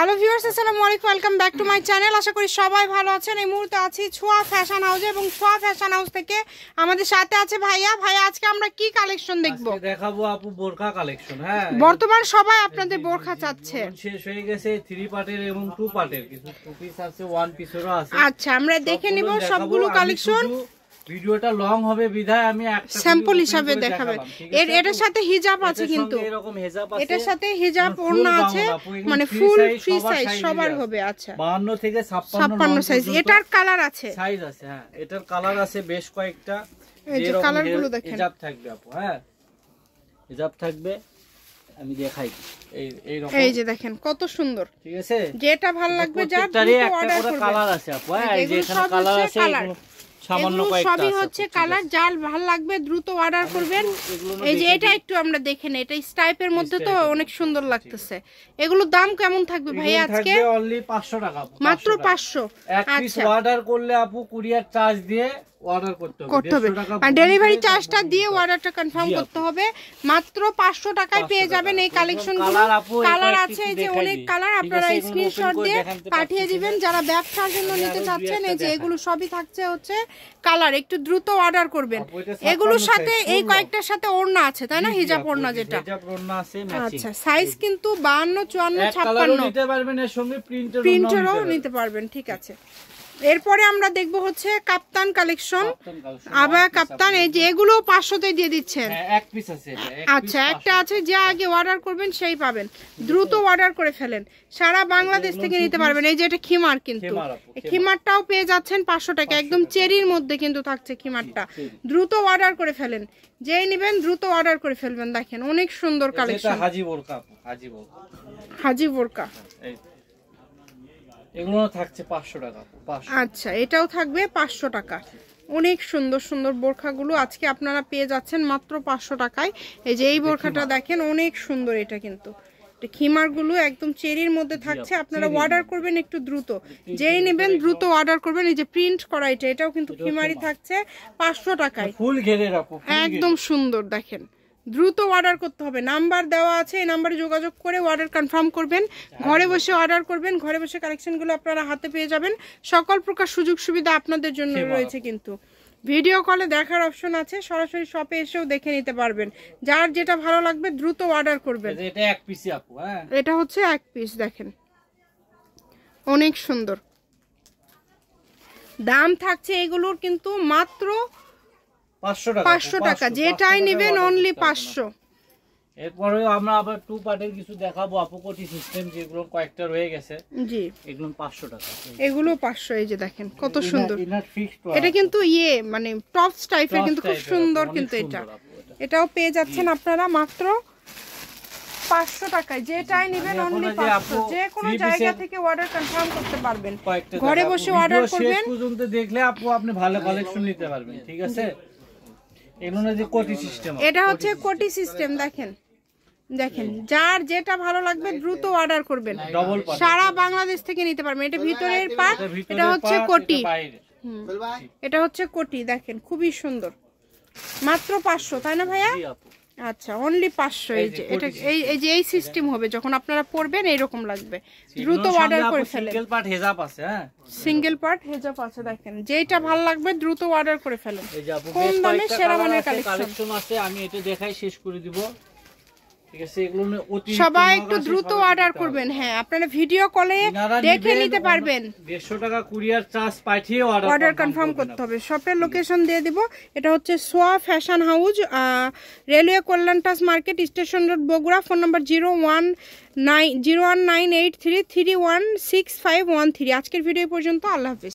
Hello viewers, আসসালামু আলাইকুম, welcome back to my channel. আশা করি সবাই ভালো আছেন। এই মুহূর্তে আছি ছোঁয়া ফ্যাশন হাউসে এবং ছোঁয়া ফ্যাশন হাউস থেকে আমাদের সাথে আছে ভাইয়া। ভাইয়া, আজকে আমরা কি কালেকশন দেখব? আজকে দেখাবো আপু বোরকা কালেকশন। হ্যাঁ, বর্তমান সবাই আপনাদের বোরকা চাচ্ছে। শেষ হয়ে গেছে 3 পার্টের এবং 2 পার্টের, কিছু 2 পিস আছে, 1 পিসেরও আছে। আচ্ছা, আমরা দেখে নিব সবগুলো কালেকশন। ভিডিওটা লং হবে বিধায় আমি একটা স্যাম্পল হিসাবে দেখাবেন। এটার সাথে হিজাব আছে, কিন্তু এরকম হিজাব আছে, এটার সাথে হিজাব ওড়না আছে, মানে ফুল ফ্রি সাইজ সবার হবে। আচ্ছা, 52 থেকে 56 সাইজ। এটার কালার আছে, সাইজ আছে। হ্যাঁ, এটার কালার আছে বেশ কয়েকটা। এই যে কালারগুলো দেখেন। হিজাব থাকবে আপু। হ্যাঁ, হিজাব থাকবে, আমি দেখাই। এই যে দেখেন কত সুন্দর, ঠিক আছে? যেটা ভালো লাগবে যার অর্ডার করবে। কালার আছে আপু। হ্যাঁ, এই যে এখানে কালার আছে, সামান্য কয়েকটা সবই হচ্ছে কালার। যার ভালো লাগবে দ্রুত অর্ডার করবেন। এই যে এটা একটু আমরা দেখে নেই, এটা স্টাইপের মধ্যে তো অনেক সুন্দর লাগতেছে। এগুলোর দাম কেমন থাকবে ভাই আজকে? অনলি 500 টাকা, মাত্র 500। এক পিস অর্ডার করলে আপু কুরিয়ার চার্জ দিয়ে অর্ডার করতে হবে, আর ডেলিভারি চার্জটা দিয়ে অর্ডারটা কনফার্ম করতে হবে। মাত্র 500 টাকায় পেয়ে যাবেন এই কালেকশনগুলো। কালার আছে, এই যে অনেক কালার, আপনারা স্ক্রিনশট দিয়ে পাঠিয়ে দিবেন যারা ব্যবসার জন্য নিতে চাচ্ছেন। এই যে এগুলো সবই থাকছে হচ্ছে কালার, একটু দ্রুত অর্ডার করবেন। এগুলোর সাথে এই কয়েকটার সাথে ওড়না আছে, তাই না? হিজাব ওড়না যেটা। আচ্ছা, সাইজ কিন্তু 52, 54, 56 নিতে পারবেন, এর সঙ্গে প্রিন্টারও নিতে পারবেন। ঠিক আছে, এরপরে আমরা দেখব হচ্ছে কাপ্তান কালেকশন। আবার কাপ্তান, এই যে এগুলো 500 তে দিয়ে দিচ্ছেন। এক পিস আছে। আচ্ছা, একটা আছে, যে আগে অর্ডার করবেন সেই পাবেন। দ্রুত অর্ডার করে ফেলেন, সারা বাংলাদেশ থেকে নিতে পারবেন। এই যে এটা খিমার, কিন্তু এই খিমারটাও পেয়ে যাচ্ছেন 500 টাকা। একদম চেরির মধ্যে কিন্তু থাকছে খিমারটা। দ্রুত অর্ডার করে ফেলেন, যেই নেবেন দ্রুত অর্ডার করে ফেলবেন। দেখেন অনেক সুন্দর কালেকশন। হাজি বোরকা, হাজি বোরকা এগুলো থাকছে 500 টাকা। আচ্ছা, এটাও থাকবে 500 টাকা। অনেক সুন্দর সুন্দর বোরখাগুলো আজকে আপনারা পেয়ে যাচ্ছেন মাত্র 500 টাকায়। এই যে এই বোরখাটা দেখেন অনেক সুন্দর। এটা কিন্তু খিমারগুলো একদম চেরির মধ্যে থাকছে। আপনারা অর্ডার করবেন একটু দ্রুত, যেই নেবেন দ্রুত অর্ডার করবেন। এই যে প্রিন্ট করা এটাও কিন্তু খিমারি থাকছে 500 টাকায়। ফুল ঘেরে রাখো, একদম সুন্দর। দেখেন দ্রুত অর্ডার করতে হবে, নাম্বার দেওয়া আছে, এই নাম্বারে যোগাযোগ করে অর্ডার কনফার্ম করবেন। ঘরে বসে অর্ডার করবেন, ঘরে বসে কালেকশনগুলো আপনারা হাতে পেয়ে যাবেন। সকল প্রকার সুযোগ সুবিধা আপনাদের জন্য রয়েছে, কিন্তু ভিডিও কলে দেখার অপশন আছে, সরাসরি শপে এসেও দেখে নিতে পারবেন। যার যেটা ভালো লাগবে দ্রুত অর্ডার করবেন। এটা এক পিস আপু। হ্যাঁ, এটা হচ্ছে এক পিস। দেখেন অনেক সুন্দর। দাম থাকছে এগুলোর কিন্তু মাত্র 500 টাকা। যেটাই নেবেন অনলি 500। এরপরে আমরা আবার 2 পার্টের কিছু দেখাবো আপু, কোটি সিস্টেম, যেগুলো কয়েকটা রয়ে গেছে। জি, এগুলো 500 টাকা। এগুলো 500। এই যে দেখেন কত সুন্দর। এটা কিন্তু মানে টপ টাইপের, কিন্তু খুব সুন্দর। কিন্তু এটাও পেয়ে যাচ্ছেন আপনারা মাত্র 500 টাকায়। যেটাই নেবেন অনলি 500। যে কোনো জায়গা থেকে অর্ডার কনফার্ম করতে পারবেন, ঘরে বসে অর্ডার করবেন। শেষ পর্যন্ত দেখলে আপু আপনি ভালো কালেকশন নিতে পারবেন। ঠিক আছে, এটা হচ্ছে কোটি সিস্টেম। দেখেন দেখেন, যার যেটা ভালো লাগবে দ্রুত অর্ডার করবেন। সারা বাংলাদেশ থেকে নিতে পারবেন। এটা ভিতরের পার্ট, এটা হচ্ছে কোটি। এটা হচ্ছে কোটি। দেখেন খুবই সুন্দর। মাত্র 500, তাই না ভাইয়া? আচ্ছা, অনলি 500। এই যে এটা এই যে এই সিস্টেম হবে, যখন আপনারা পরবেন এইরকম লাগবে। দ্রুত অর্ডার করে ফেলেন। সিঙ্গেল পার্ট হেজাব আছে। হ্যাঁ, সিঙ্গেল পার্ট হেজাব আছে। দেখেন যেটা ভালো লাগবে দ্রুত অর্ডার করে ফেলেন। কম দামে সেরা মানের কালেকশন আছে। আমি এটা দেখাই শেষ করে দিব। ঠিক আছে, এগুলো সবাই একটু দ্রুত অর্ডার করবেন। হ্যাঁ, আপনারা ভিডিও কলে দেখে নিতে পারবেন। 150 টাকা কুরিয়ার চার্জ পাঠিয়ে অর্ডার কনফার্ম করতে হবে। শপের লোকেশন দিয়ে দিব। এটা হচ্ছে ছোঁয়া ফ্যাশন হাউস, রেলওয়ে কল্যাণটাস market, station road, Bogura. Phone number 01983316513। আজকের ভিডিও পর্যন্ত। আল্লাহ হাফেজ।